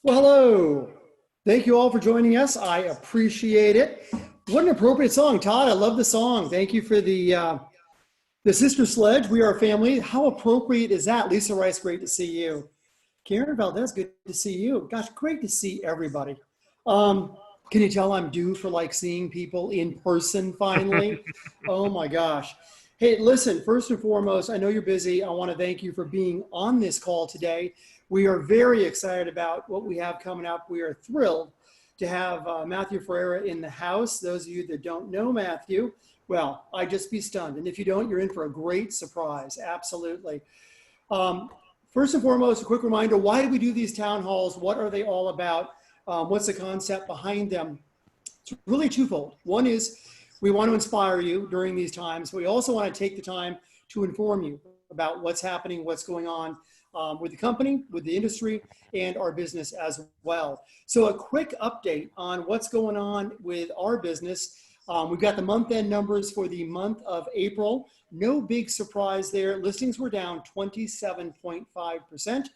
Well, hello. Thank you all for joining us. I appreciate it. What an appropriate song, Todd. I love the song. Thank you for the Sister Sledge. We are a family. How appropriate is that? Lisa Rice, great to see you. Karen Valdez, good to see you. Gosh, great to see everybody. Um, can you tell I'm due for like seeing people in person finally? Oh my gosh. Hey, listen, first and foremost, I know you're busy. I want to thank you for being on this call today. We are very excited about what we have coming up. We are thrilled to have Matthew Ferrara in the house. Those of you that don't know Matthew, well, I'd just be stunned. And if you don't, you're in for a great surprise. Absolutely. Um, First and foremost, a quick reminder, why do we do these town halls? What are they all about? What's the concept behind them? It's really twofold. One is we want to inspire you during these times. We also want to take the time to inform you about what's happening, what's going on with the company, with the industry, and our business as well. So a quick update on what's going on with our business. We've got the month-end numbers for the month of April. No big surprise there. Listings were down 27.5%,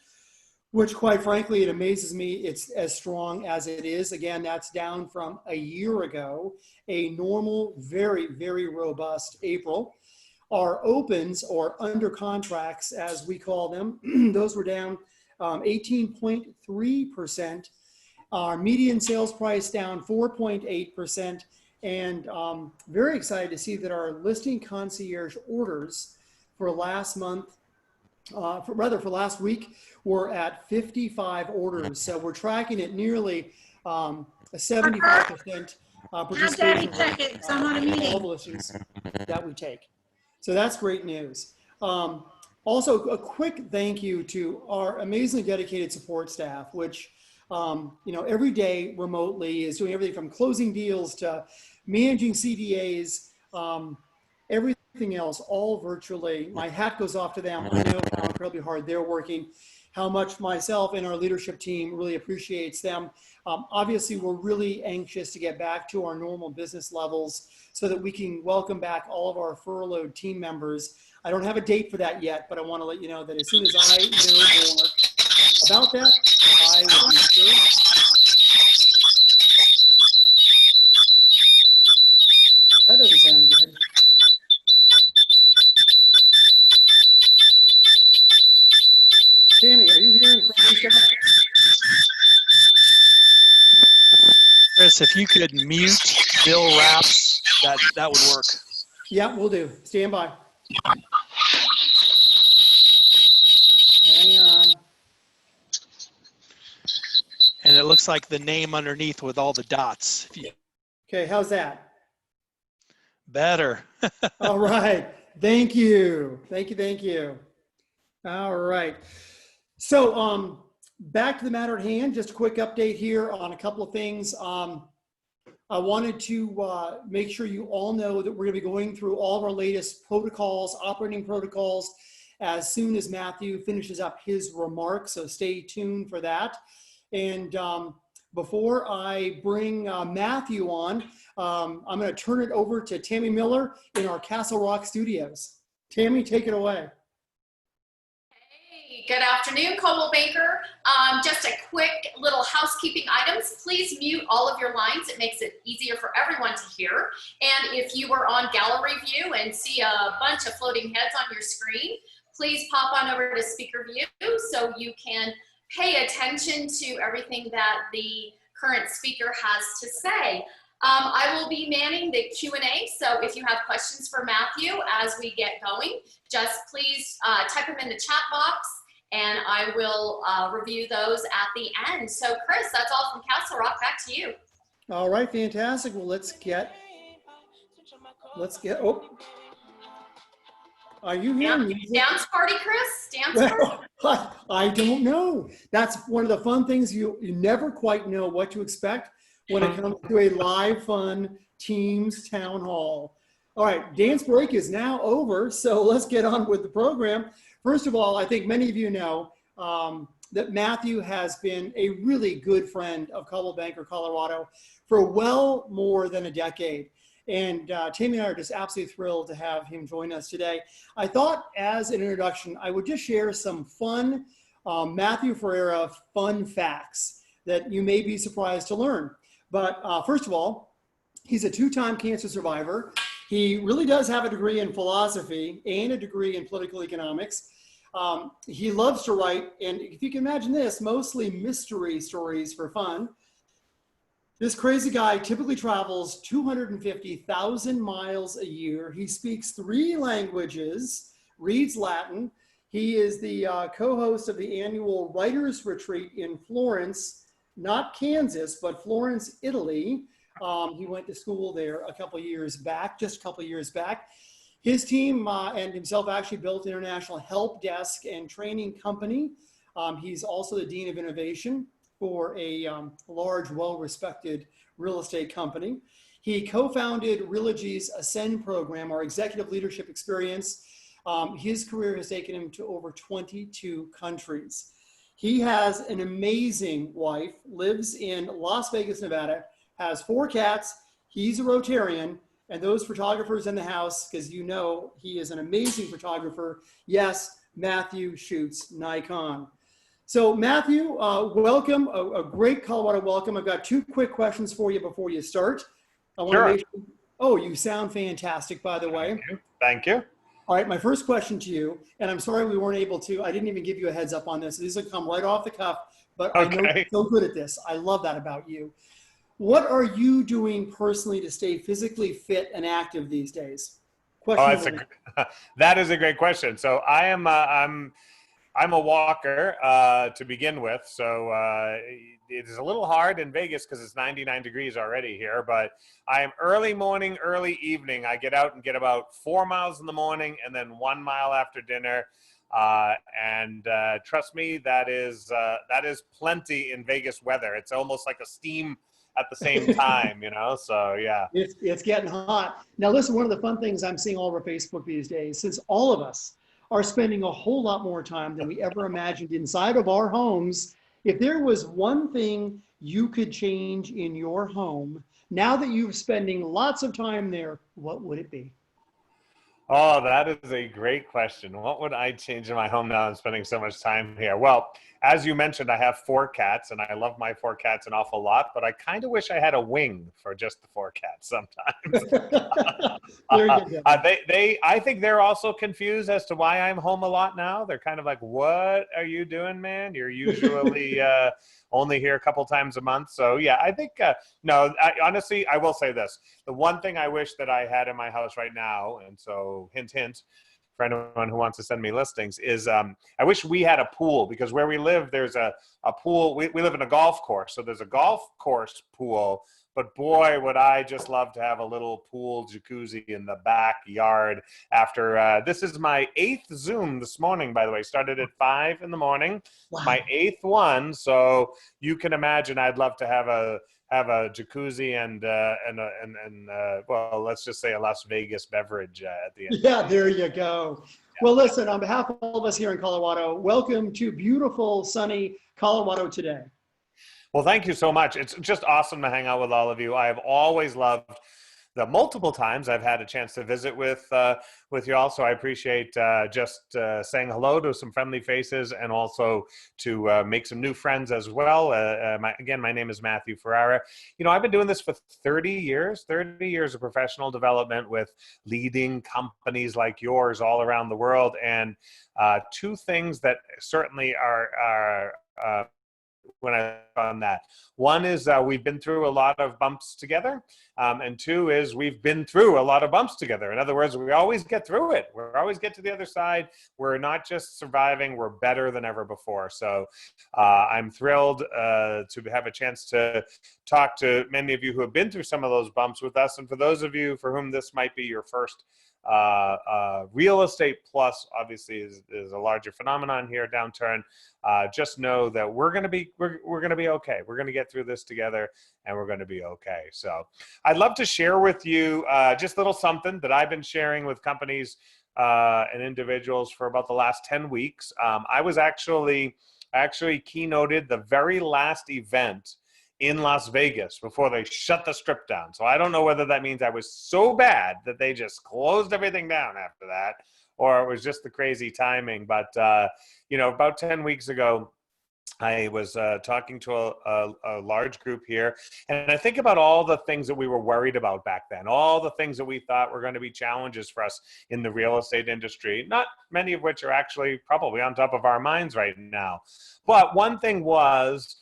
which quite frankly, it amazes me it's as strong as it is. Again, that's down from a year ago, a normal, very, very robust April. Our opens, or under contracts as we call them, those were down 18.3%. Our median sales price down 4.8%. And very excited to see that our listing concierge orders for last month, for last week, were at 55 orders. So we're tracking at nearly a 75% participation rate in all the listings that we take. So that's great news. Also, a quick thank you to our amazingly dedicated support staff, which every day remotely is doing everything from closing deals to managing CDAs, everything else, all virtually. My hat goes off to them. I know how incredibly hard they're working, how much myself and our leadership team really appreciates them. Obviously, we're really anxious to get back to our normal business levels so that we can welcome back all of our furloughed team members. I don't have a date for that yet, but I want to let you know that as soon as I know more about that, I will be sure. That doesn't sound good. Tammy, are you hearing crazy stuff? Chris, if you could mute Bill Rapps, that would work. Yeah, we'll do. Stand by. Hang on. And it looks like the name underneath with all the dots. Okay, how's that? Better. All right. Thank you. Thank you. Thank you. All right. So back to the matter at hand, just a quick update here on a couple of things. I wanted to make sure you all know that we're going to be going through all of our latest protocols, operating protocols, as soon as Matthew finishes up his remarks. So stay tuned for that. And before I bring Matthew on, I'm going to turn it over to Tammy Miller in our Castle Rock studios. Tammy, take it away. Hey, good afternoon, Coldwell Banker. Just a quick little housekeeping items. Please mute all of your lines. It makes it easier for everyone to hear. And if you were on gallery view and see a bunch of floating heads on your screen, please pop on over to speaker view so you can pay attention to everything that the current speaker has to say. I will be manning the Q&A, so if you have questions for Matthew as we get going, just please type them in the chat box, and I will review those at the end. So Chris, that's all from Castle Rock. Back to you. All right, fantastic. Well, let's get, oh. Are you hearing music? Dance party, Chris? Dance party? Well, I don't know. That's one of the fun things. You never quite know what to expect when it comes to a live, fun Teams town hall. All right, dance break is now over, so let's get on with the program. First of all, I think many of you know that Matthew has been a really good friend of Coldwell Banker, Colorado for well more than a decade. And Tammy and I are just absolutely thrilled to have him join us today. I thought as an introduction, I would just share some fun Matthew Ferrara fun facts that you may be surprised to learn. But first of all, he's a two-time cancer survivor. He really does have a degree in philosophy and a degree in political economics. He loves to write, and if you can imagine this, mostly mystery stories for fun. This crazy guy typically travels 250,000 miles a year. He speaks 3 languages, reads Latin. He is the co-host of the annual Writers Retreat in Florence, not Kansas, but Florence, Italy. He went to school there just a couple years back. His team and himself actually built an international help desk and training company. He's also the Dean of Innovation for a large, well-respected real estate company. He co-founded Realogy's Ascend program, our executive leadership experience. His career has taken him to over 22 countries. He has an amazing wife, lives in Las Vegas, Nevada, has 4 cats. He's a Rotarian, and those photographers in the house, because you know he is an amazing photographer. Yes, Matthew shoots Nikon. So Matthew, welcome, a great Colorado welcome. I've got 2 quick questions for you before you start. I want to make sure. Oh, you sound fantastic, by the way. Thank you. All right, my first question to you, and I'm sorry we weren't able to, I didn't even give you a heads up on this. These will come right off the cuff, but I know you're so good at this. I love that about you. What are you doing personally to stay physically fit and active these days? That is a great question. So I'm a walker to begin with. So it is a little hard in Vegas because it's 99 degrees already here, but I am early morning, early evening. I get out and get about 4 miles in the morning and then 1 mile after dinner. And trust me, that is plenty in Vegas weather. It's almost like a steam at the same time, you know? So yeah. It's getting hot. Now listen, one of the fun things I'm seeing all over Facebook these days, since all of us are spending a whole lot more time than we ever imagined inside of our homes, if there was one thing you could change in your home, now that you're spending lots of time there, what would it be? Oh, that is a great question. What would I change in my home now I'm spending so much time here? Well, as you mentioned, I have 4 cats, and I love my 4 cats an awful lot, but I kind of wish I had a wing for just the 4 cats sometimes. There you go. I think they're also confused as to why I'm home a lot now. They're kind of like, what are you doing, man? You're usually only here a couple times a month. So yeah, I think, honestly, I will say this. The one thing I wish that I had in my house right now, and so hint, hint, for anyone who wants to send me listings, is I wish we had a pool, because where we live, there's a pool. We live in a golf course, so there's a golf course pool, but boy, would I just love to have a little pool jacuzzi in the backyard after, this is my 8th Zoom this morning, by the way. Started at 5 in the morning, wow. My 8th one, so you can imagine I'd love to have a jacuzzi and well, let's just say a Las Vegas beverage at the end. Yeah, there you go. Yeah. Well, listen, on behalf of all of us here in Colorado, welcome to beautiful, sunny Colorado today. Well, thank you so much. It's just awesome to hang out with all of you. I have always loved the multiple times I've had a chance to visit with y'all. So I appreciate just saying hello to some friendly faces, and also to make some new friends as well. My name is Matthew Ferrara. You know, I've been doing this for 30 years of professional development with leading companies like yours all around the world. And 2 things that certainly are when I on that. One is we've been through a lot of bumps together, and 2 is we've been through a lot of bumps together. In other words, we always get through it. We always get to the other side. We're not just surviving, we're better than ever before. So I'm thrilled to have a chance to talk to many of you who have been through some of those bumps with us, and for those of you for whom this might be your first real estate plus, obviously is a larger phenomenon here, downturn. Just know that we're gonna be okay. We're gonna get through this together, and we're gonna be okay. So I'd love to share with you just a little something that I've been sharing with companies and individuals for about the last 10 weeks. I actually keynoted the very last event in Las Vegas before they shut the strip down. So I don't know whether that means I was so bad that they just closed everything down after that, or it was just the crazy timing. But, you know, about 10 weeks ago, I was talking to a large group here, and I think about all the things that we were worried about back then, all the things that we thought were going to be challenges for us in the real estate industry, not many of which are actually probably on top of our minds right now. But one thing was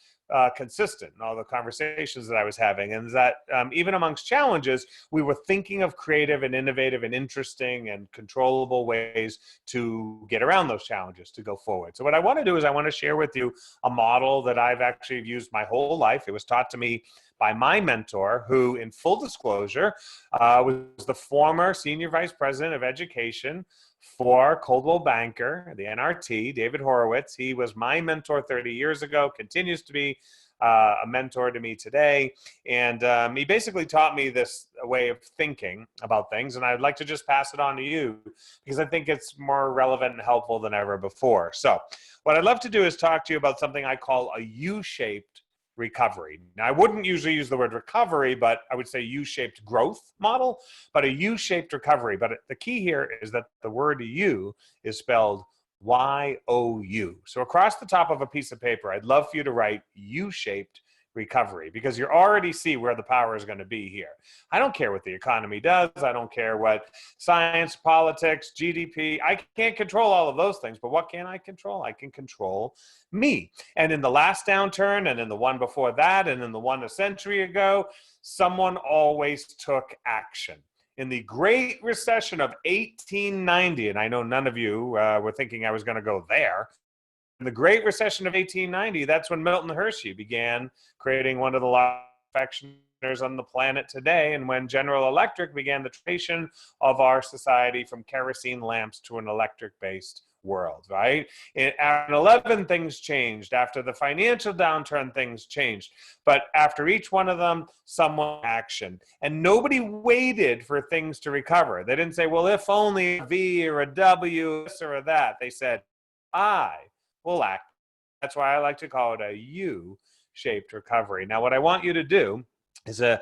consistent in all the conversations that I was having, and that even amongst challenges, we were thinking of creative and innovative and interesting and controllable ways to get around those challenges, to go forward. So what I want to do is I want to share with you a model that I've actually used my whole life. It was taught to me by my mentor, who, in full disclosure, was the former senior vice president of education for Coldwell Banker, the NRT, David Horowitz. He was my mentor 30 years ago, continues to be a mentor to me today. And he basically taught me this way of thinking about things. And I'd like to just pass it on to you because I think it's more relevant and helpful than ever before. So what I'd love to do is talk to you about something I call a U-shaped recovery. Now, I wouldn't usually use the word recovery, but I would say U-shaped growth model, but a U-shaped recovery. But the key here is that the word U is spelled Y-O-U. So across the top of a piece of paper, I'd love for you to write U-shaped recovery, because you already see where the power is going to be here. I don't care what the economy does. I don't care what science, politics, GDP. I can't control all of those things, but what can I control? I can control me. And in the last downturn, and in the one before that, and in the one a century ago, someone always took action. In the Great Recession of 1890, and I know none of you were thinking I was going to go there, in the Great Recession of 1890, that's when Milton Hershey began creating one of the largest manufacturers on the planet today, and when General Electric began the transition of our society from kerosene lamps to an electric-based world, right? After 9/11, things changed. After the financial downturn, things changed. But after each one of them, someone action. And nobody waited for things to recover. They didn't say, well, if only a V or a W, this or that. They said, I will act. That's why I like to call it a U-shaped recovery. Now, what I want you to do is right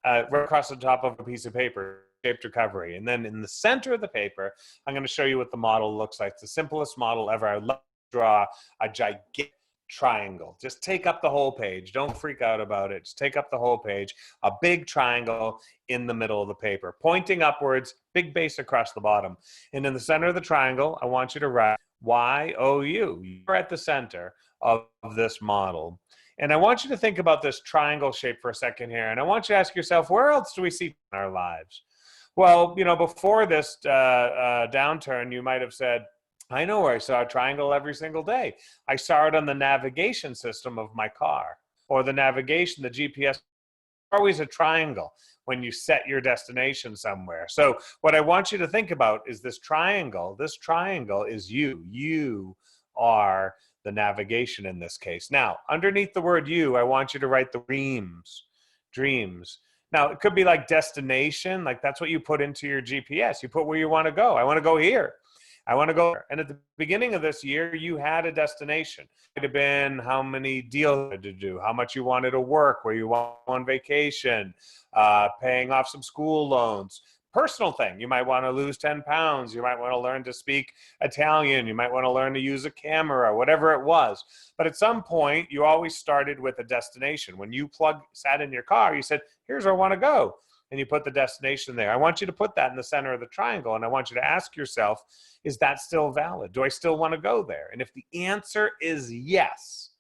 across the top of a piece of paper, shaped recovery. And then in the center of the paper, I'm going to show you what the model looks like. It's the simplest model ever. I would love to draw a gigantic triangle. Just take up the whole page. Don't freak out about it. Just take up the whole page. A big triangle in the middle of the paper, pointing upwards, big base across the bottom. And in the center of the triangle, I want you to write Y-O-U. You're at the center of this model. And I want you to think about this triangle shape for a second here. And I want you to ask yourself, where else do we see in our lives? Well, you know, before this downturn, you might have said, I know where I saw a triangle every single day. I saw it on the navigation system of my car, or the navigation, the GPS, always a triangle when you set your destination somewhere. So what I want you to think about is this triangle. This triangle is you. You are the navigation in this case. Now, underneath the word you, I want you to write the dreams. Dreams. Now, it could be like destination, like that's what you put into your GPS. You put where you want to go. I want to go here. I want to go there. And at the beginning of this year, you had a destination. It could have been how many deals to do, how much you wanted to work, where you want on vacation, paying off some school loans. Personal thing, you might want to lose 10 pounds. You might want to learn to speak Italian. You might want to learn to use a camera, whatever it was. But at some point, you always started with a destination. When you sat in your car, you said, here's where I want to go. And you put the destination there. I want you to put that in the center of the triangle. And I want you to ask yourself, is that still valid? Do I still want to go there? And if the answer is yes,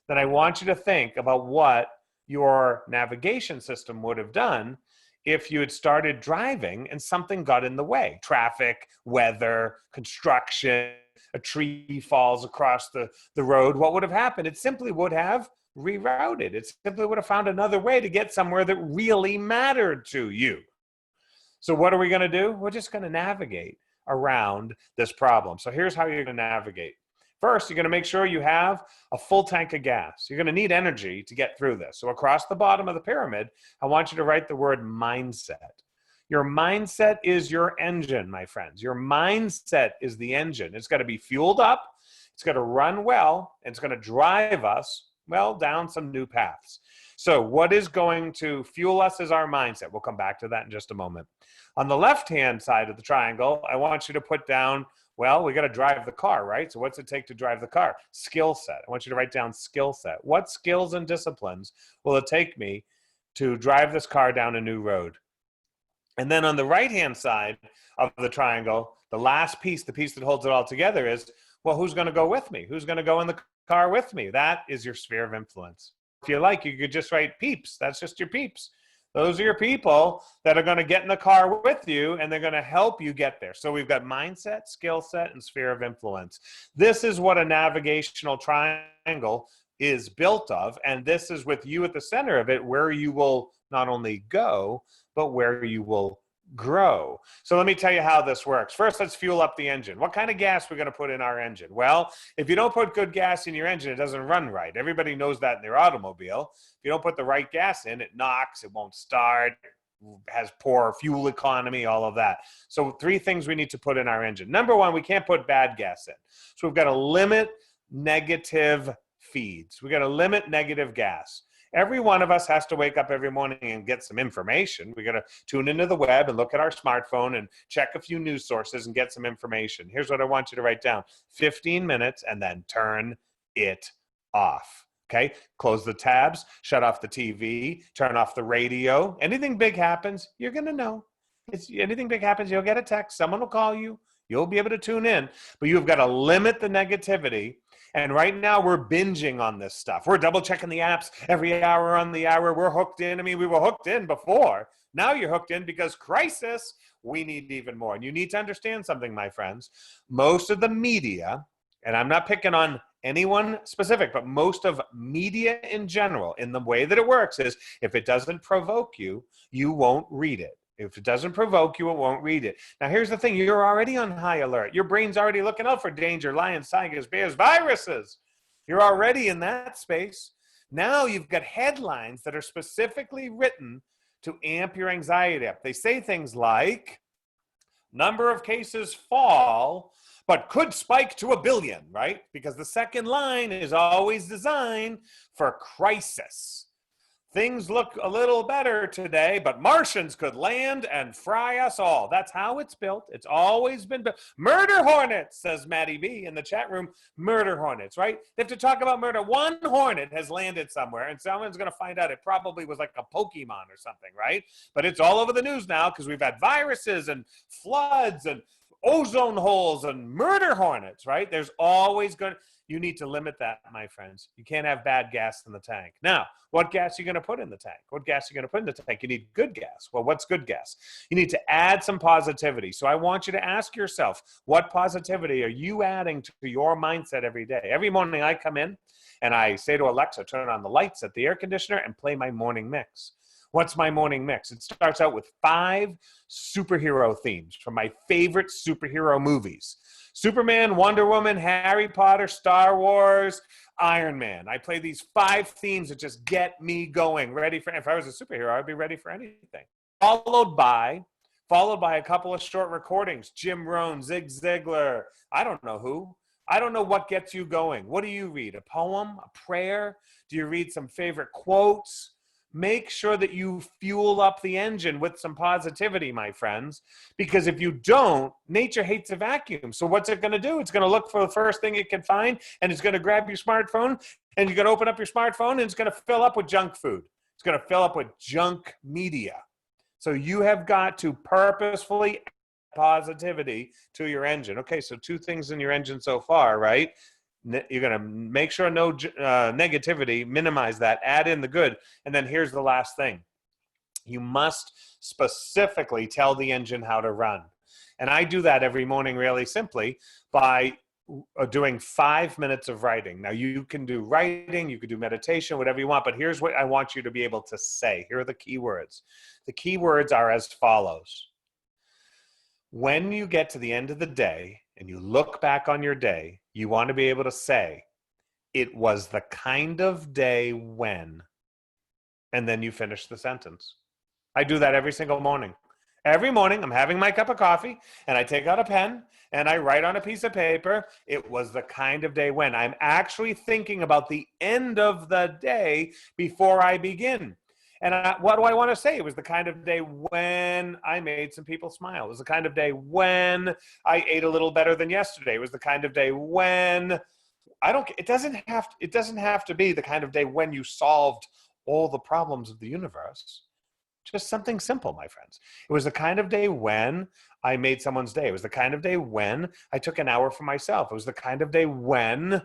then I want you to think about what your navigation system would have done if you had started driving and something got in the way. Traffic, weather, construction, a tree falls across the road. What would have happened? It simply would have rerouted. It simply would have found another way to get somewhere that really mattered to you. So what are we going to do? We're just going to navigate around this problem. So here's how you're going to navigate. First, you're going to make sure you have a full tank of gas. You're going to need energy to get through this. So across the bottom of the pyramid, I want you to write the word mindset. Your mindset is your engine, my friends. Your mindset is the engine. It's got to be fueled up. It's got to run well. And it's going to drive us, well, down some new paths. So what is going to fuel us is our mindset. We'll come back to that in just a moment. On the left-hand side of the triangle, I want you to put down Well, we got to drive the car, right? So what's it take to drive the car? Skill set. I want you to write down skill set. What skills and disciplines will it take me to drive this car down a new road? And then on the right-hand side of the triangle, the last piece, the piece that holds it all together is, well, who's going to go with me? Who's going to go in the car with me? That is your sphere of influence. If you like, you could just write peeps. That's just your peeps. Those are your people that are going to get in the car with you, and they're going to help you get there. So we've got mindset, skill set, and sphere of influence. This is what a navigational triangle is built of, and this is with you at the center of it, where you will not only go, but where you will grow. So let me tell you how this works. First, let's fuel up the engine. What kind of gas we're going to put in our engine? Well, if you don't put good gas in your engine, it doesn't run right. Everybody knows that in their automobile. If you don't put the right gas in, it knocks, it won't start, has poor fuel economy, all of that. So 3 things we need to put in our engine. Number 1, we can't put bad gas in. So we've got to limit negative feeds. We've got to limit negative gas. Every one of us has to wake up every morning and get some information. We got to tune into the web and look at our smartphone and check a few news sources and get some information. Here's what I want you to write down. 15 minutes and then turn it off. Okay? Close the tabs, shut off the TV, turn off the radio. Anything big happens, you're going to know. Anything big happens, you'll get a text. Someone will call you. You'll be able to tune in. But you've got to limit the negativity. And right now we're binging on this stuff. We're double checking the apps every hour on the hour. We're hooked in. I mean, we were hooked in before. Now you're hooked in because crisis, we need even more. And you need to understand something, my friends. Most of the media, and I'm not picking on anyone specific, but most of media in general, in the way that it works is if it doesn't provoke you, you won't read it. If it doesn't provoke you, it won't read it. Now, here's the thing. You're already on high alert. Your brain's already looking out for danger, lions, tigers, bears, viruses. You're already in that space. Now you've got headlines that are specifically written to amp your anxiety up. They say things like, number of cases fall, but could spike to 1 billion, right? Because the second line is always designed for crisis. Things look a little better today, but Martians could land and fry us all. That's how it's built. It's always been built. Murder hornets, says Maddie B in the chat room. Murder hornets, right? They have to talk about murder. One hornet has landed somewhere, and someone's going to find out it probably was like a Pokemon or something, right? But it's all over the news now because we've had viruses and floods and ozone holes and murder hornets, right? There's always going to... You need to limit that, my friends. You can't have bad gas in the tank. Now, what gas are you going to put in the tank? What gas are you going to put in the tank? You need good gas. Well, what's good gas? You need to add some positivity. So I want you to ask yourself, what positivity are you adding to your mindset every day? Every morning I come in and I say to Alexa, turn on the lights at the air conditioner and play my morning mix. What's my morning mix? It starts out with 5 superhero themes from my favorite superhero movies. Superman, Wonder Woman, Harry Potter, Star Wars, Iron Man. I play these 5 themes that just get me going, ready for, if I was a superhero, I'd be ready for anything. Followed by a couple of short recordings. Jim Rohn, Zig Ziglar, I don't know who. I don't know what gets you going. What do you read? A poem, a prayer? Do you read some favorite quotes? Make sure that you fuel up the engine with some positivity, my friends, because if you don't, nature hates a vacuum. So what's it going to do? It's going to look for the first thing it can find, and it's going to grab your smartphone, and you're going to open up your smartphone, and it's going to fill up with junk food. It's going to fill up with junk media. So you have got to purposefully add positivity to your engine. Okay, so 2 things in your engine so far, right? You're going to make sure no negativity, minimize that, add in the good. And then here's the last thing. You must specifically tell the engine how to run. And I do that every morning really simply by doing 5 minutes of writing. Now you can do writing, you can do meditation, whatever you want, but here's what I want you to be able to say. Here are the key words. The key words are as follows. When you get to the end of the day and you look back on your day, you want to be able to say, it was the kind of day when, and then you finish the sentence. I do that every single morning. Every morning, I'm having my cup of coffee, and I take out a pen, and I write on a piece of paper, it was the kind of day when. I'm actually thinking about the end of the day before I begin. And what do I want to say? It was the kind of day when I made some people smile. It was the kind of day when I ate a little better than yesterday. It was the kind of day when it doesn't have to be the kind of day when you solved all the problems of the universe. Just something simple, my friends. It was the kind of day when I made someone's day. It was the kind of day when I took an hour for myself. It was the kind of day when,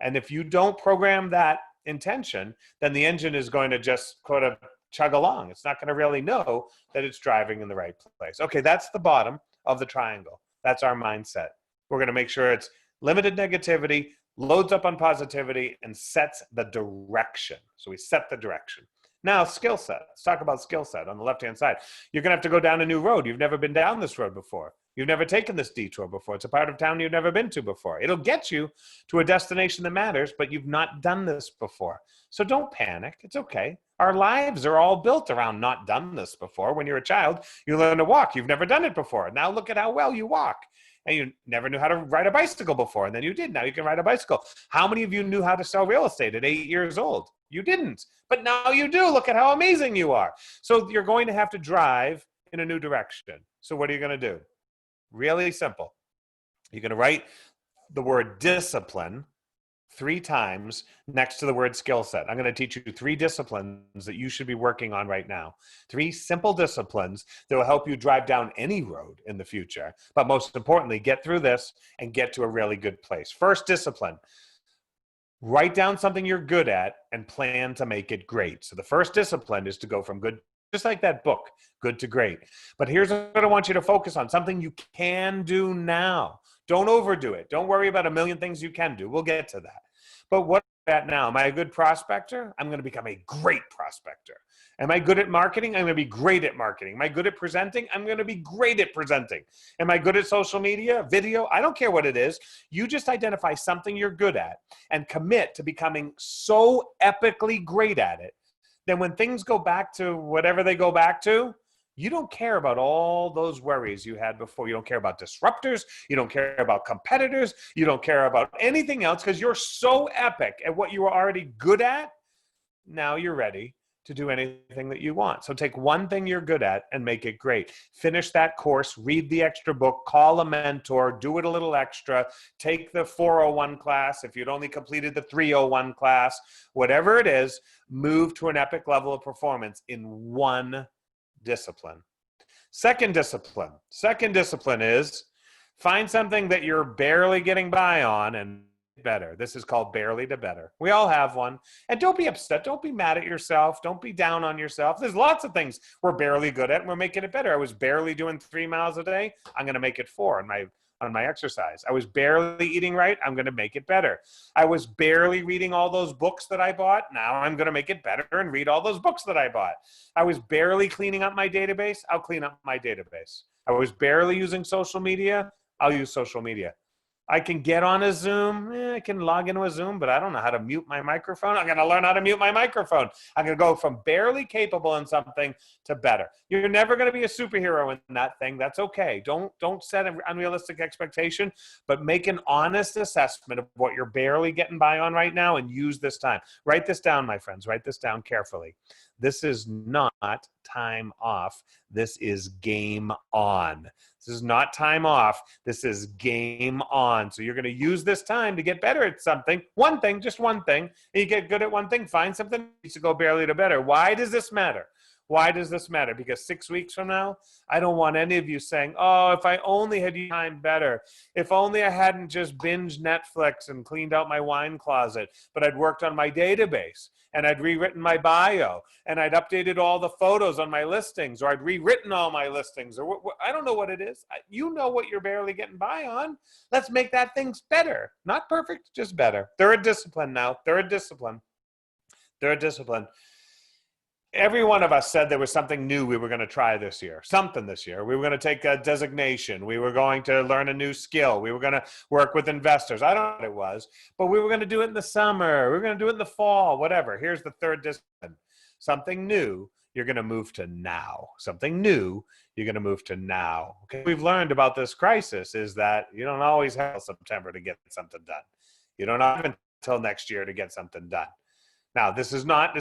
and if you don't program that intention, then the engine is going to just kind of chug along. It's not going to really know that it's driving in the right place. Okay, that's the bottom of the triangle. That's our mindset. We're going to make sure it's limited negativity, loads up on positivity, and sets the direction. So we set the direction. Now, skill set. Let's talk about skill set on the left-hand side. You're going to have to go down a new road. You've never been down this road before. You've never taken this detour before. It's a part of town you've never been to before. It'll get you to a destination that matters, but you've not done this before. So don't panic. It's okay. Our lives are all built around not done this before. When you're a child, you learn to walk. You've never done it before. Now look at how well you walk. And you never knew how to ride a bicycle before, and then you did. Now you can ride a bicycle. How many of you knew how to sell real estate at 8 years old? You didn't, but now you do. Look at how amazing you are. So you're going to have to drive in a new direction. So what are you going to do? Really simple. You're going to write the word discipline 3 times next to the word skill set. I'm going to teach you 3 disciplines that you should be working on right now. 3 simple disciplines that will help you drive down any road in the future. But most importantly, get through this and get to a really good place. First discipline, write down something you're good at and plan to make it great. So the first discipline is to go from good, just like that book, good to great. But here's what I want you to focus on, something you can do now. Don't overdo it. Don't worry about a million things you can do. We'll get to that. But what at now? Am I a good prospector? I'm going to become a great prospector. Am I good at marketing? I'm going to be great at marketing. Am I good at presenting? I'm going to be great at presenting. Am I good at social media, video? I don't care what it is. You just identify something you're good at and commit to becoming so epically great at it. Then when things go back to whatever they go back to, you don't care about all those worries you had before. You don't care about disruptors. You don't care about competitors. You don't care about anything else because you're so epic at what you were already good at. Now you're ready to do anything that you want. So take one thing you're good at and make it great. Finish that course, read the extra book, call a mentor, do it a little extra, take the 401 class. If you'd only completed the 301 class, whatever it is, move to an epic level of performance in one discipline. Second discipline is find something that you're barely getting by on and better. This is called barely to better. We all have one. And don't be upset. Don't be mad at yourself. Don't be down on yourself. There's lots of things we're barely good at and we're making it better. I was barely doing 3 miles a day. I'm going to make it 4 on my exercise. I was barely eating right. I'm going to make it better. I was barely reading all those books that I bought. Now I'm going to make it better and read all those books that I bought. I was barely cleaning up my database. I'll clean up my database. I was barely using social media. I'll use social media. I can get on a Zoom. I can log into a Zoom, but I don't know how to mute my microphone. I'm going to learn how to mute my microphone. I'm going to go from barely capable in something to better. You're never going to be a superhero in that thing. That's okay. Don't set an unrealistic expectation, but make an honest assessment of what you're barely getting by on right now and use this time. Write this down, my friends. Write this down carefully. This is not time off. This is game on. This is not time off. This is game on. So you're going to use this time to get better at something. One thing, just one thing. And you get good at one thing, find something that needs to go barely to better. Why does this matter? Why does this matter? Because 6 weeks from now, I don't want any of you saying, oh, if I only had time better. If only I hadn't just binged Netflix and cleaned out my wine closet, but I'd worked on my database and I'd rewritten my bio and I'd updated all the photos on my listings, or I'd rewritten all my listings, or I don't know what it is. You know what you're barely getting by on. Let's make that things better. Not perfect, just better. Third discipline now. Third discipline. Every one of us said there was something new we were going to try this year, something this year. We were going to take a designation. We were going to learn a new skill. We were going to work with investors. I don't know what it was, but we were going to do it in the summer. We were going to do it in the fall, whatever. Here's the third discipline. Something new, you're going to move to now. Something new, you're going to move to now. Okay? We've learned about this crisis is that you don't always have September to get something done. You don't have until next year to get something done. Now, this is not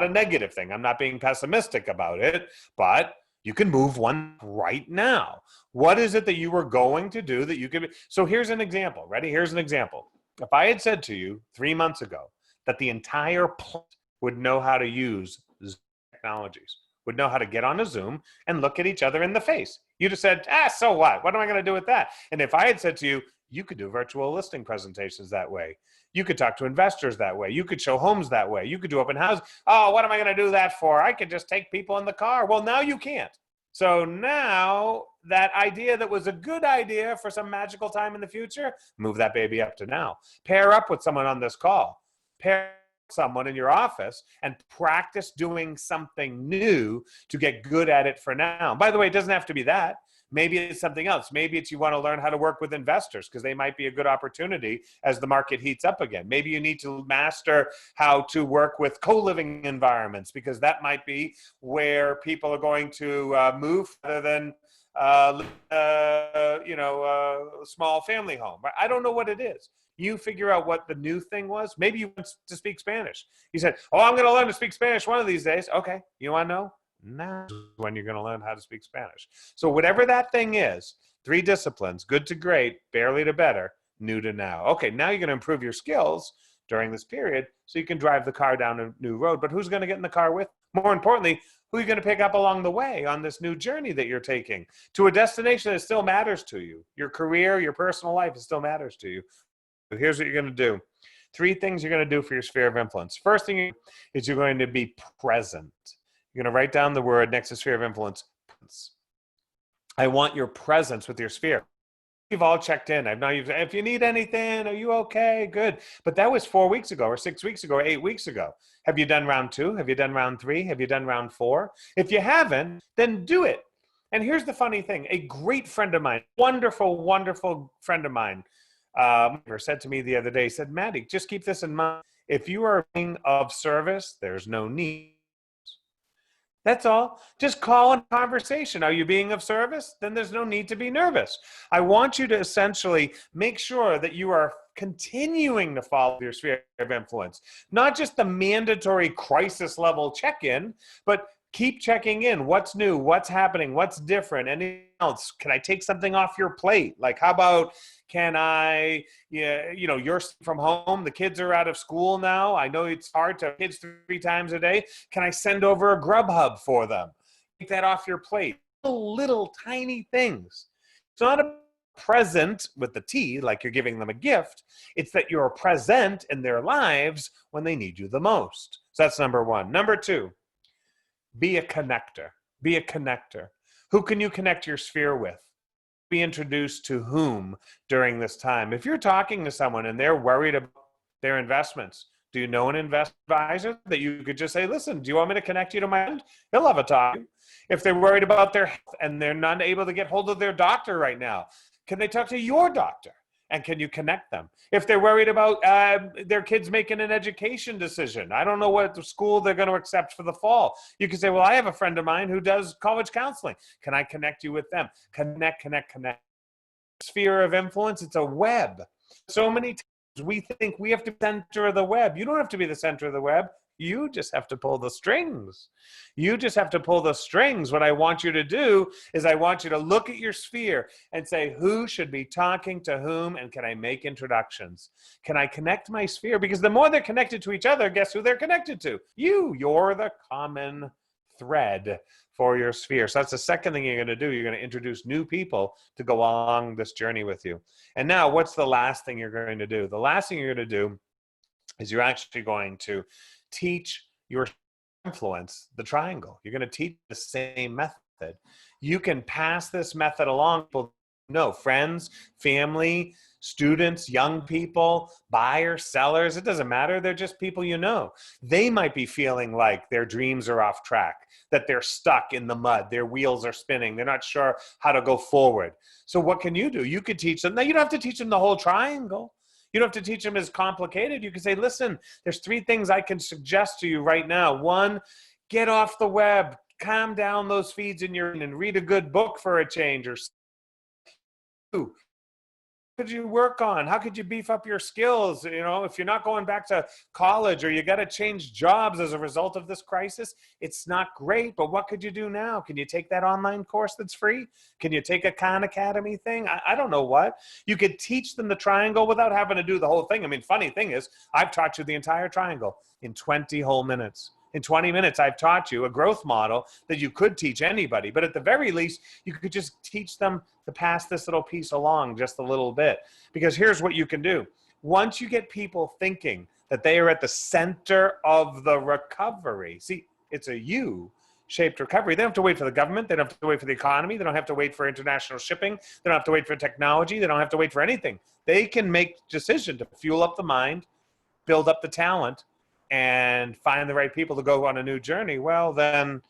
a negative thing. I'm not being pessimistic about it, but you can move one right now. What is it that you were going to do that you could? So here's an example. Ready? Here's an example. If I had said to you 3 months ago that the entire plant would know how to use Zoom technologies, would know how to get on a Zoom and look at each other in the face, you'd have said, so what? What am I going to do with that? And if I had said to you, you could do virtual listing presentations that way. You could talk to investors that way. You could show homes that way. You could do open house. Oh, what am I going to do that for? I could just take people in the car. Well, now you can't. So now that idea that was a good idea for some magical time in the future, move that baby up to now. Pair up with someone on this call. Pair with someone in your office and practice doing something new to get good at it for now. By the way, it doesn't have to be that. Maybe it's something else. Maybe it's you want to learn how to work with investors because they might be a good opportunity as the market heats up again. Maybe you need to master how to work with co-living environments because that might be where people are going to move rather than a small family home. I don't know what it is. You figure out what the new thing was. Maybe you want to speak Spanish. You said, I'm going to learn to speak Spanish one of these days. Okay, you want to know? Now is when you're going to learn how to speak Spanish. So whatever that thing is, 3 disciplines, good to great, barely to better, new to now. Okay, now you're going to improve your skills during this period so you can drive the car down a new road. But who's going to get in the car with? More importantly, who are you going to pick up along the way on this new journey that you're taking to a destination that still matters to you? Your career, your personal life, it still matters to you. So here's what you're going to do. 3 things you're going to do for your sphere of influence. First thing is you're going to be present. You're going to write down the word next to sphere of influence. I want your presence with your sphere. You've all checked in. If you need anything, are you okay? Good. But that was 4 weeks ago or 6 weeks ago or 8 weeks ago. Have you done round 2? Have you done round 3? Have you done round 4? If you haven't, then do it. And here's the funny thing. A great friend of mine, wonderful, wonderful friend of mine, said to me the other day, he said, Maddie, just keep this in mind. If you are being of service, there's no need. That's all. Just call a conversation. Are you being of service? Then there's no need to be nervous. I want you to essentially make sure that you are continuing to follow your sphere of influence. Not just the mandatory crisis level check-in, but keep checking in. What's new? What's happening? What's different? Anything else? Can I take something off your plate? Like, how about, can I, you're from home. The kids are out of school now. I know it's hard to have kids 3 times a day. Can I send over a Grubhub for them? Take that off your plate. Little tiny things. It's not a present with the T, like you're giving them a gift. It's that you're present in their lives when they need you the most. So that's number 1. Number 2. Be a connector. Be a connector. Who can you connect your sphere with? Be introduced to whom during this time? If you're talking to someone and they're worried about their investments, do you know an investment advisor that you could just say, listen, do you want me to connect you to my friend? He'll have a talk. If they're worried about their health and they're not able to get hold of their doctor right now, can they talk to your doctor? And can you connect them? If they're worried about their kids making an education decision, I don't know what school they're going to accept for the fall. You can say, well, I have a friend of mine who does college counseling. Can I connect you with them? Connect. Sphere of influence, it's a web. So many times we think we have to be the center of the web. You don't have to be the center of the web. You just have to pull the strings. You just have to pull the strings. What I want you to do is I want you to look at your sphere and say, who should be talking to whom, and can I make introductions? Can I connect my sphere? Because the more they're connected to each other, guess who they're connected to? You're the common thread for your sphere. So that's the second thing you're going to do. You're going to introduce new people to go along this journey with you. And now what's the last thing you're going to do? The last thing you're going to do is you're actually going to teach your influence the triangle. You're going to teach the same method. You can pass this method along. People know, friends, family, students, young people, buyers, sellers, it doesn't matter. They're just people you know. They might be feeling like their dreams are off track, that they're stuck in the mud, their wheels are spinning, they're not sure how to go forward. So what can you do? You could teach them. Now, you don't have to teach them the whole triangle. You don't have to teach them as complicated. You can say, listen, there's 3 things I can suggest to you right now. 1, get off the web, calm down those feeds in your and read a good book for a change. Or 2, could you work on? How could you beef up your skills? You know, if you're not going back to college or you got to change jobs as a result of this crisis, it's not great, but what could you do now? Can you take that online course that's free? Can you take a Khan Academy thing? I don't know what. You could teach them the triangle without having to do the whole thing. I mean, funny thing is, I've taught you the entire triangle in 20 whole minutes. In 20 minutes, I've taught you a growth model that you could teach anybody. But at the very least, you could just teach them to pass this little piece along just a little bit. Because here's what you can do. Once you get people thinking that they are at the center of the recovery, see, it's a U-shaped recovery. They don't have to wait for the government. They don't have to wait for the economy. They don't have to wait for international shipping. They don't have to wait for technology. They don't have to wait for anything. They can make a decision to fuel up the mind, build up the talent, and find the right people to go on a new journey. Well, then,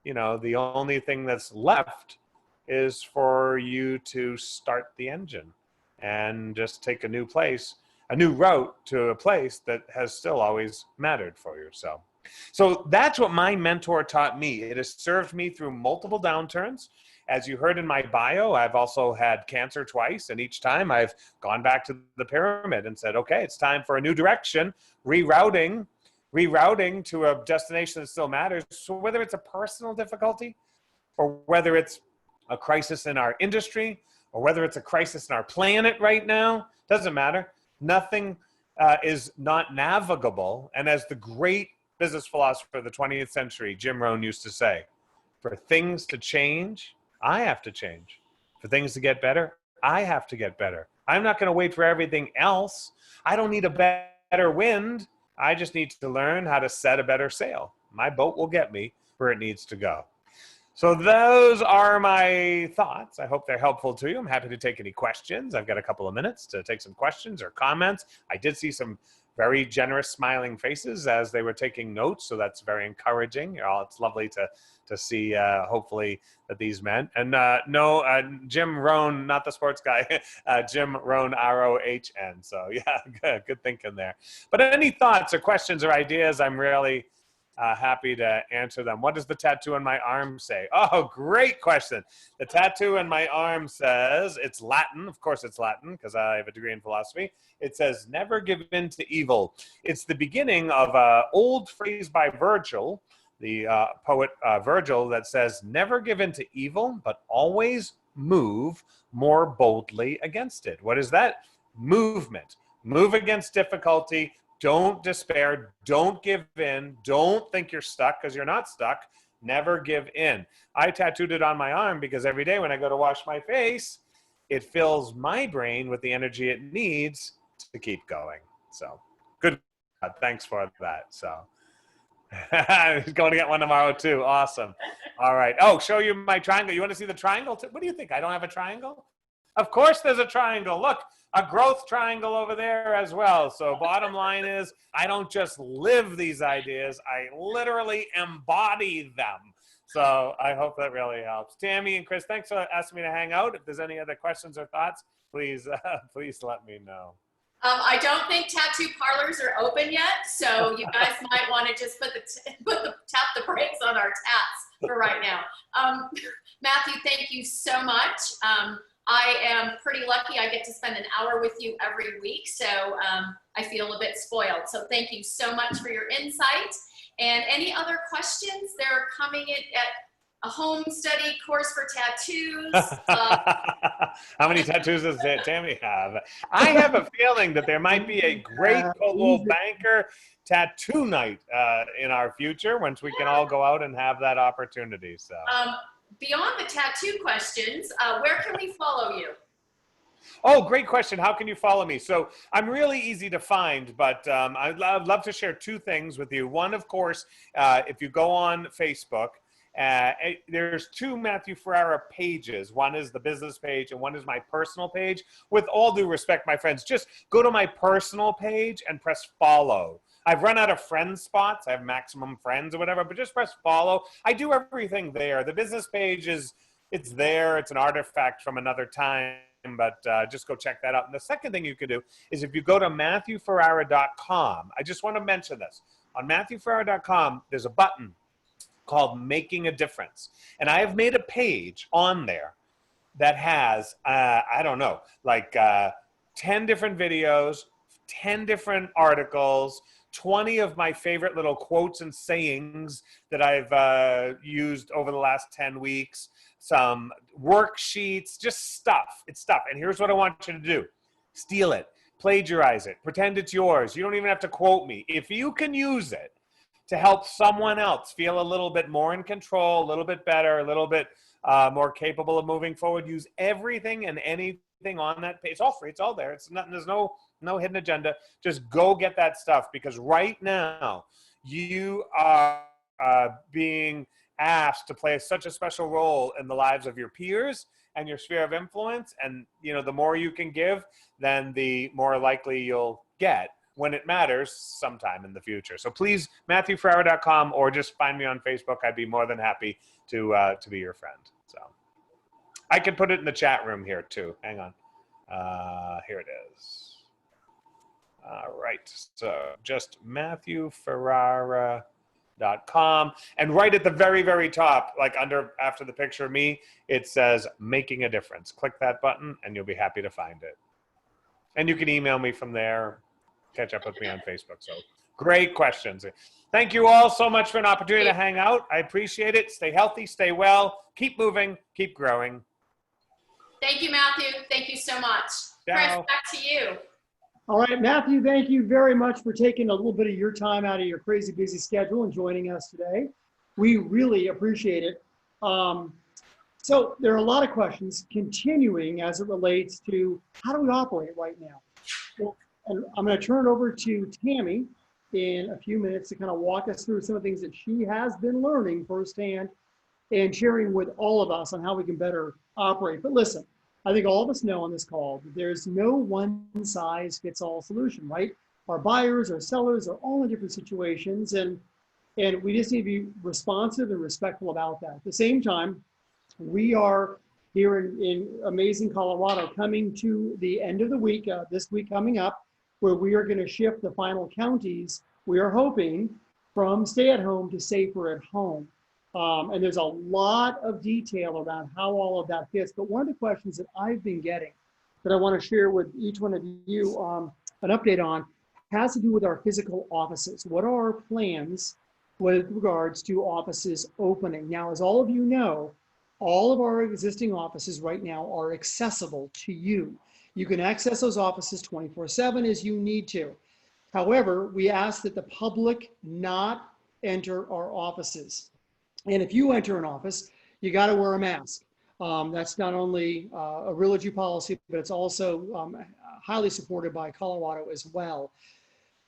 you know, the only thing that's left is for you to start the engine and just take a new route to a place that has still always mattered for you. So that's what my mentor taught me. It has served me through multiple downturns. As you heard in my bio, I've also had cancer twice, and each time I've gone back to the pyramid and said, okay, it's time for a new direction, rerouting to a destination that still matters. So whether it's a personal difficulty or whether it's a crisis in our industry or whether it's a crisis in our planet right now, doesn't matter. Nothing is not navigable. And as the great business philosopher of the 20th century, Jim Rohn, used to say, for things to change, I have to change. For things to get better, I have to get better. I'm not going to wait for everything else. I don't need a better wind. I just need to learn how to set a better sail. My boat will get me where it needs to go. So those are my thoughts. I hope they're helpful to you. I'm happy to take any questions. I've got a couple of minutes to take some questions or comments. I did see some very generous smiling faces as they were taking notes, so that's very encouraging. It's lovely to see, hopefully, that these men. And Jim Rohn, not the sports guy, Jim Rohn, R-O-H-N. So yeah, good thinking there. But any thoughts or questions or ideas, I'm really happy to answer them. What does the tattoo on my arm say? Oh, great question. The tattoo on my arm says, it's Latin. Of course it's Latin because I have a degree in philosophy. It says, never give in to evil. It's the beginning of an old phrase by Virgil, the poet Virgil, that says, never give in to evil, but always move more boldly against it. What is that? Movement. Move against difficulty. Don't despair. Don't give in. Don't think you're stuck because you're not stuck. Never give in. I tattooed it on my arm because every day when I go to wash my face, it fills my brain with the energy it needs to keep going. So good. Thanks for that. So he's going to get one tomorrow too. Awesome. All right. Oh, show you my triangle. You want to see the triangle? What do you think? I don't have a triangle? Of course there's a triangle. Look, a growth triangle over there as well. So bottom line is, I don't just live these ideas. I literally embody them. So I hope that really helps. Tammy and Chris, thanks for asking me to hang out. If there's any other questions or thoughts, please let me know. I don't think tattoo parlors are open yet, so you guys might want to just tap the brakes on our tats for right now. Matthew, thank you so much. I am pretty lucky. I get to spend an hour with you every week, so I feel a bit spoiled. So thank you so much for your insight. And any other questions? They're coming in at a home study course for tattoos. How many tattoos does Tammy have? I have a feeling that there might be a great Coldwell Banker tattoo night in our future once we can all go out and have that opportunity. So. Beyond the tattoo questions, where can we follow you? Oh, great question. How can you follow me? So I'm really easy to find, but I'd love to share two things with you. One, of course, if you go on Facebook, there's two Matthew Ferrara pages. One is the business page and one is my personal page. With all due respect, my friends, just go to my personal page and press follow. I've run out of friend spots. I have maximum friends or whatever, but just press follow. I do everything there. The business page it's there. It's an artifact from another time, but just go check that out. And the second thing you can do is if you go to MatthewFerrara.com, I just want to mention this. On MatthewFerrara.com, there's a button called Making a Difference. And I have made a page on there that has, I don't know, like 10 different videos, 10 different articles, 20 of my favorite little quotes and sayings that I've used over the last 10 weeks, some worksheets, just stuff. It's stuff. And here's what I want you to do. Steal it, plagiarize it, pretend it's yours. You don't even have to quote me. If you can use it to help someone else feel a little bit more in control, a little bit better, a little bit more capable of moving forward, use everything and anything on that page. It's all free. It's all there. It's nothing. There's no hidden agenda. Just go get that stuff, because right now you are being asked to play such a special role in the lives of your peers and your sphere of influence. And, you know, the more you can give, then the more likely you'll get when it matters sometime in the future. So please, MatthewFerrara.com, or just find me on Facebook. I'd be more than happy to be your friend. So I can put it in the chat room here too. Hang on. Here it is. All right. So just MatthewFerrara.com, and right at the very, very top, like after the picture of me, it says making a difference. Click that button and you'll be happy to find it. And you can email me from there, catch up with me on Facebook. So great questions. Thank you all so much for an opportunity to hang out. I appreciate it. Stay healthy, stay well, keep moving, keep growing. Thank you, Matthew. Thank you so much. Ciao. Chris, back to you. All right, Matthew, thank you very much for taking a little bit of your time out of your crazy busy schedule and joining us today. We really appreciate it. So there are a lot of questions continuing as it relates to how do we operate right now? Well, and I'm going to turn it over to Tammy in a few minutes to kind of walk us through some of the things that she has been learning firsthand and sharing with all of us on how we can better operate. But listen, I think all of us know on this call that there's no one size fits all solution, right? Our buyers, our sellers are all in different situations, and we just need to be responsive and respectful about that. At the same time, we are here in amazing Colorado coming to the end of the week, this week coming up, where we are going to shift the final counties, we are hoping, from stay at home to safer at home. And there's a lot of detail around how all of that fits. But one of the questions that I've been getting that I want to share with each one of you an update on has to do with our physical offices. What are our plans with regards to offices opening? Now, as all of you know, all of our existing offices right now are accessible to you. You can access those offices 24/7 as you need to. However, we ask that the public not enter our offices. And if you enter an office, you got to wear a mask. That's not only a Realogy policy, but it's also highly supported by Colorado as well.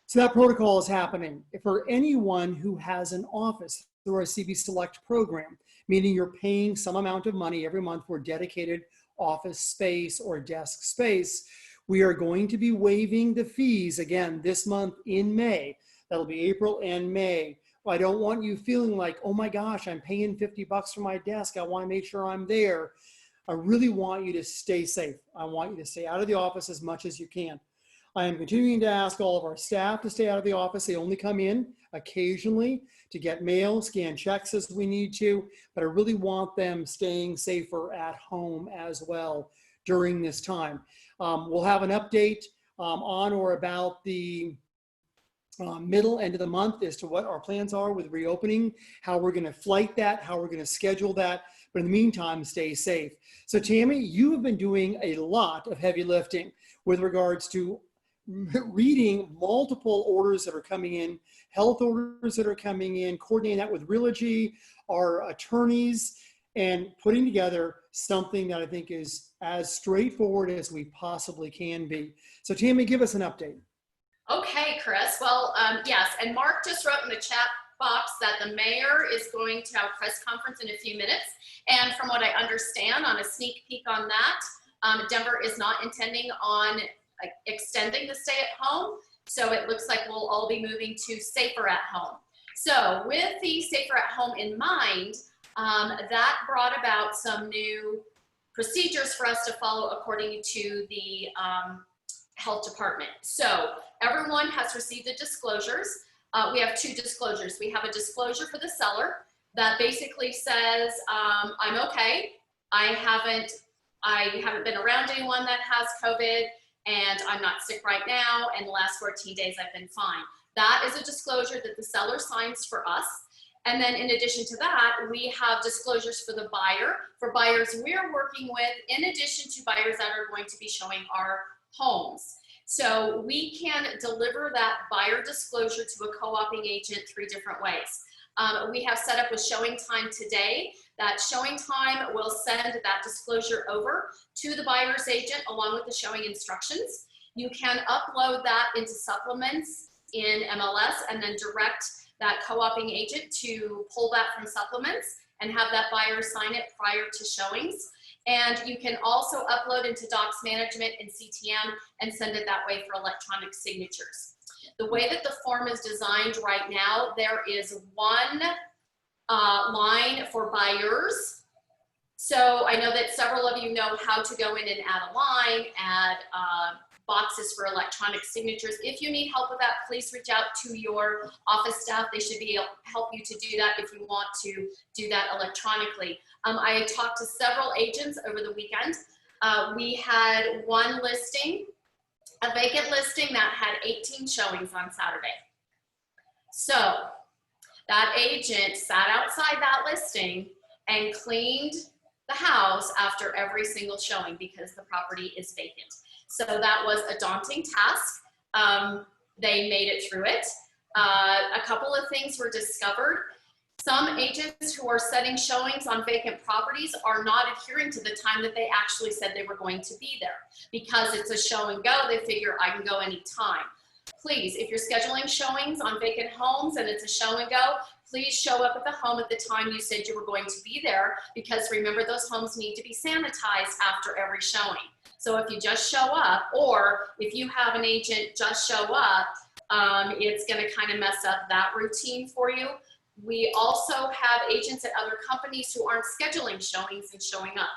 So that protocol is happening for anyone who has an office through our CV Select program, meaning you're paying some amount of money every month for dedicated office space or desk space. We are going to be waiving the fees again this month in May. That'll be April and May. I don't want you feeling like, oh my gosh, I'm paying $50 for my desk. I want to make sure I'm there. I really want you to stay safe. I want you to stay out of the office as much as you can. I am continuing to ask all of our staff to stay out of the office. They only come in occasionally to get mail, scan checks as we need to, but I really want them staying safer at home as well during this time. We'll have an update on or about the middle end of the month as to what our plans are with reopening, how we're going to flight that, how we're going to schedule that. But in the meantime, stay safe. So Tammy, you have been doing a lot of heavy lifting with regards to reading multiple orders that are coming in, health orders that are coming in, coordinating that with Realogy, our attorneys, and putting together something that I think is as straightforward as we possibly can be. So Tammy, give us an update. Okay, Chris. Well, yes, and Mark just wrote in the chat box that the mayor is going to have a press conference in a few minutes. And from what I understand, on a sneak peek on that, Denver is not intending on extending the stay at home. So it looks like we'll all be moving to safer at home. So with the safer at home in mind, that brought about some new procedures for us to follow according to the health department. So everyone has received the disclosures. We have two disclosures. We have a disclosure for the seller that basically says, I'm okay. I haven't been around anyone that has COVID. and I'm not sick right now, and the last 14 days I've been fine. That is a disclosure that the seller signs for us. And then in addition to that, we have disclosures for the buyer, for buyers we're working with, in addition to buyers that are going to be showing our homes. So we can deliver that buyer disclosure to a co-oping agent 3 different ways. We have set up with Showing Time today. That Showing Time will send that disclosure over to the buyer's agent along with the showing instructions. You can upload that into supplements in MLS and then direct that co-oping agent to pull that from supplements and have that buyer sign it prior to showings. And you can also upload into Docs Management and CTM and send it that way for electronic signatures. The way that the form is designed right now, there is one line for buyers. So I know that several of you know how to go in and add a line, add boxes for electronic signatures. If you need help with that, please reach out to your office staff. They should be able to help you to do that if you want to do that electronically. I talked to several agents over the weekend. We had one listing, a vacant listing that had 18 showings on Saturday. So that agent sat outside that listing and cleaned the house after every single showing because the property is vacant. So that was a daunting task. They made it through it. A couple of things were discovered. Some agents who are setting showings on vacant properties are not adhering to the time that they actually said they were going to be there. Because it's a show and go, they figure I can go anytime. Please, if you're scheduling showings on vacant homes and it's a show and go, please show up at the home at the time you said you were going to be there, because remember, those homes need to be sanitized after every showing. So if you just show up, or if you have an agent just show up, it's going to kind of mess up that routine for you. We also have agents at other companies who aren't scheduling showings and showing up.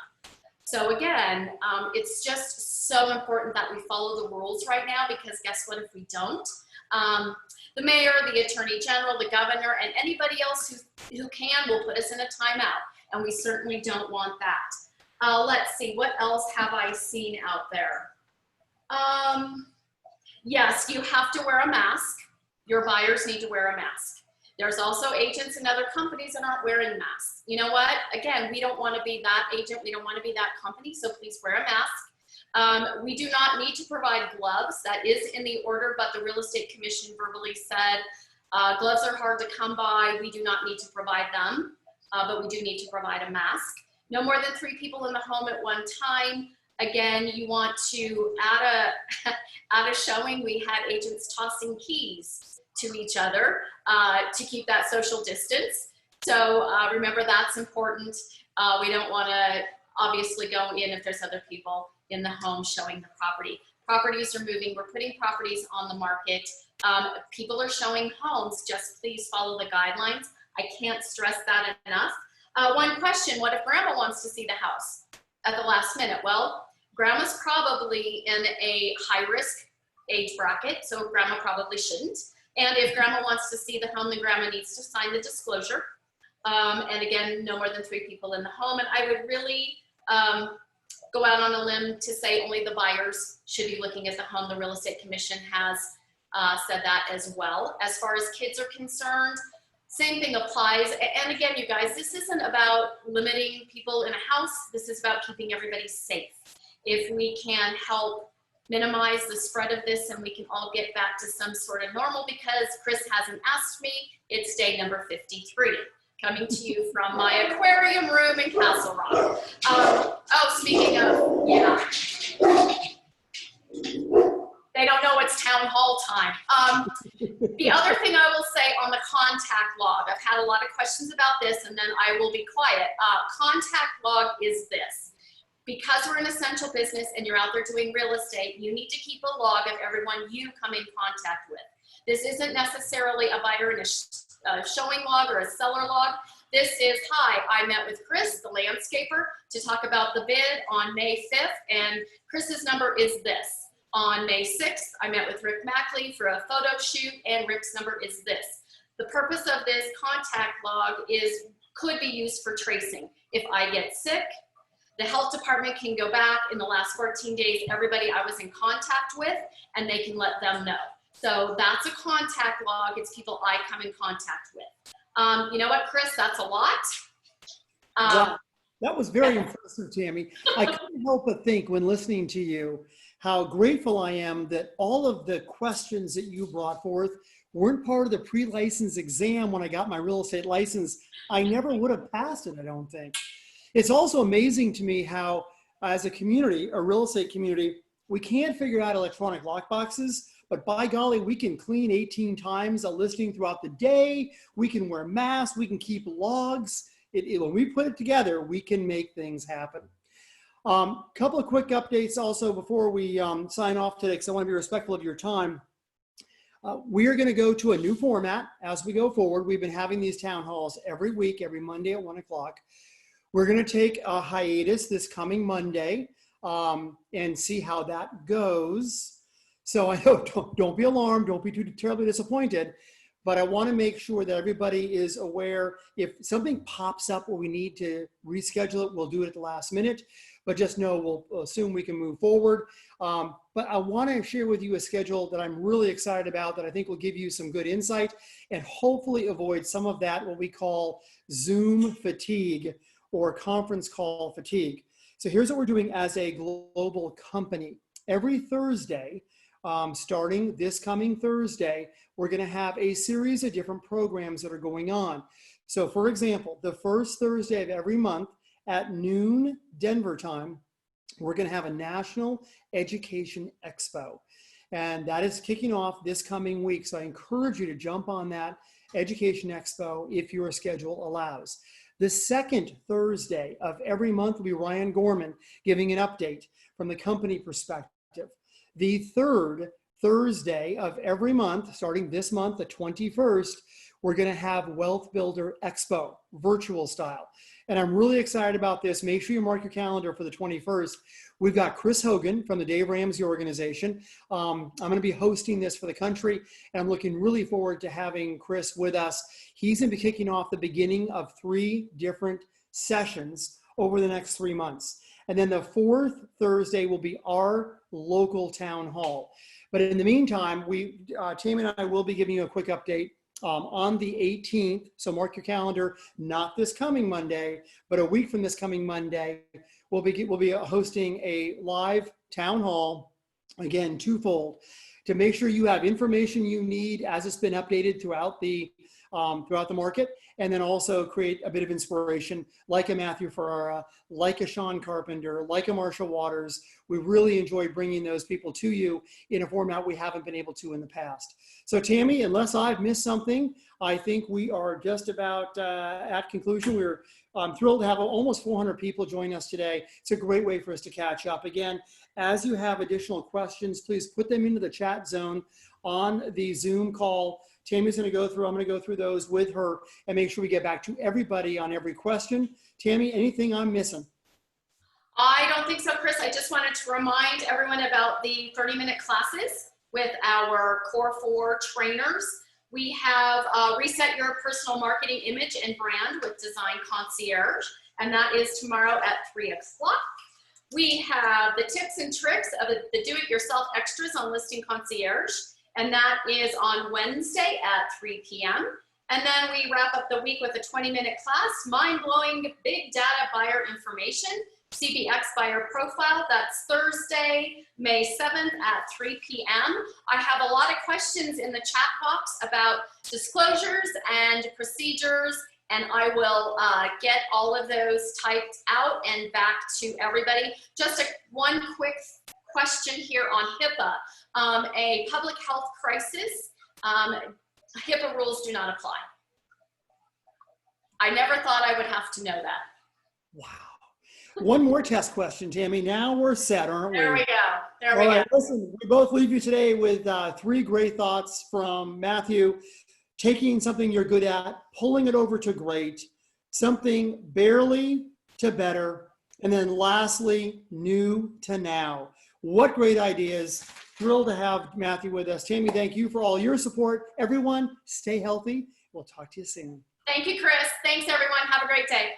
So again, it's just so important that we follow the rules right now, because guess what if we don't? The mayor, the attorney general, the governor, and anybody else who can will put us in a timeout, and we certainly don't want that. Let's see, what else have I seen out there? Yes, you have to wear a mask. Your buyers need to wear a mask. There's also agents in other companies that aren't wearing masks. You know what? Again, we don't want to be that agent. We don't want to be that company, so please wear a mask. We do not need to provide gloves. That is in the order, but the Real Estate Commission verbally said gloves are hard to come by. We do not need to provide them, but we do need to provide a mask. No more than 3 people in the home at one time. Again, you want to add a showing. We had agents tossing keys to each other to keep that social distance. So remember, that's important. We don't want to obviously go in if there's other people in the home showing the property. Properties are moving. We're putting properties on the market. People are showing homes. Just please follow the guidelines. I can't stress that enough. One question, what if grandma wants to see the house at the last minute? Well, grandma's probably in a high-risk age bracket, so grandma probably shouldn't. And if grandma wants to see the home, then grandma needs to sign the disclosure. And again, no more than 3 people in the home. And I would really go out on a limb to say only the buyers should be looking at the home. The Real Estate Commission has said that as well. As far as kids are concerned, same thing applies. And again, you guys, this isn't about limiting people in a house. This is about keeping everybody safe. If we can help minimize the spread of this and we can all get back to some sort of normal, because Chris hasn't asked me, it's day number 53. Coming to you from my aquarium room in Castle Rock. Oh, speaking of, yeah. They don't know it's town hall time. The other thing I will say on the contact log, I've had a lot of questions about this, and then I will be quiet. Contact log is this. Because we're an essential business and you're out there doing real estate, you need to keep a log of everyone you come in contact with. This isn't necessarily a buyer and a showing log or a seller log. This is, hi, I met with Chris, the landscaper, to talk about the bid on May 5th, and Chris's number is this. On May 6th, I met with Rick Mackley for a photo shoot, and Rick's number is this. The purpose of this contact log could be used for tracing. If I get sick, The health department can go back in the last 14 days, everybody I was in contact with, and they can let them know. So that's a contact log. It's people I come in contact with. You know what, Chris? That's a lot. Wow. That was very impressive, Tammy. I couldn't help but think when listening to you how grateful I am that all of the questions that you brought forth weren't part of the pre-license exam when I got my real estate license. I never would have passed it, I don't think. It's also amazing to me how, as a community, a real estate community, we can't figure out electronic lockboxes, but by golly, we can clean 18 times a listing throughout the day. We can wear masks. We can keep logs. When we put it together, we can make things happen. Couple of quick updates also before we sign off today, because I want to be respectful of your time. We are going to go to a new format as we go forward. We've been having these town halls every week, every Monday at 1 o'clock. We're going to take a hiatus this coming Monday and see how that goes. So I know, don't be alarmed, don't be too terribly disappointed, but I want to make sure that everybody is aware. If something pops up where we need to reschedule it, we'll do it at the last minute, but just know we'll assume we can move forward. But I want to share with you a schedule that I'm really excited about that I think will give you some good insight and hopefully avoid some of that, what we call Zoom fatigue or conference call fatigue. So here's what we're doing as a global company. Every Thursday, starting this coming Thursday, we're going to have a series of different programs that are going on. So for example, the first Thursday of every month at noon Denver time, we're going to have a National Education Expo. And that is kicking off this coming week. So I encourage you to jump on that Education Expo if your schedule allows. The second Thursday of every month will be Ryan Gorman giving an update from the company perspective. The third Thursday of every month, starting this month, the 21st, we're going to have Wealth Builder Expo, virtual style. And I'm really excited about this. Make sure you mark your calendar for the 21st. We've got Chris Hogan from the Dave Ramsey organization. I'm going to be hosting this for the country, and I'm looking really forward to having Chris with us. He's going to be kicking off the beginning of 3 different sessions over the next 3 months. And then the fourth Thursday will be our local town hall. But in the meantime, Tammy and I will be giving you a quick update on the 18th. So mark your calendar, not this coming Monday, but a week from this coming Monday, we'll be hosting a live town hall, again, twofold, to make sure you have information you need as it's been updated throughout the market, and then also create a bit of inspiration like a Matthew Ferrara, like a Sean Carpenter, like a Marshall Waters. We really enjoy bringing those people to you in a format we haven't been able to in the past. So Tammy, unless I've missed something, I think we are just about at conclusion. We're thrilled to have almost 400 people join us today. It's a great way for us to catch up. Again, as you have additional questions, please put them into the chat zone on the Zoom call. Tammy's going to go through, I'm going to go through those with her and make sure we get back to everybody on every question. Tammy, anything I'm missing? I don't think so, Chris. I just wanted to remind everyone about the 30-minute classes with our Core 4 trainers. We have Reset Your Personal Marketing Image and Brand with Design Concierge, and that is tomorrow at 3 o'clock. We have the tips and tricks of the do-it-yourself extras on Listing Concierge, and that is on Wednesday at 3 p.m. And then we wrap up the week with a 20-minute class, Mind-Blowing Big Data Buyer Information, CBX Buyer Profile. That's Thursday, May 7th at 3 p.m. I have a lot of questions in the chat box about disclosures and procedures, and I will get all of those typed out and back to everybody. Just one quick question here on HIPAA. A public health crisis, HIPAA rules do not apply. I never thought I would have to know that. Wow. One more test question, Tammy. Now we're set, aren't we? There we go. There we All go. right, listen, we both leave you today with 3 great thoughts from Matthew. Taking something you're good at, pulling it over to great, something barely to better, and then lastly, new to now. What great ideas. Thrilled to have Matthew with us. Tammy, thank you for all your support. Everyone, stay healthy. We'll talk to you soon. Thank you, Chris. Thanks, everyone. Have a great day.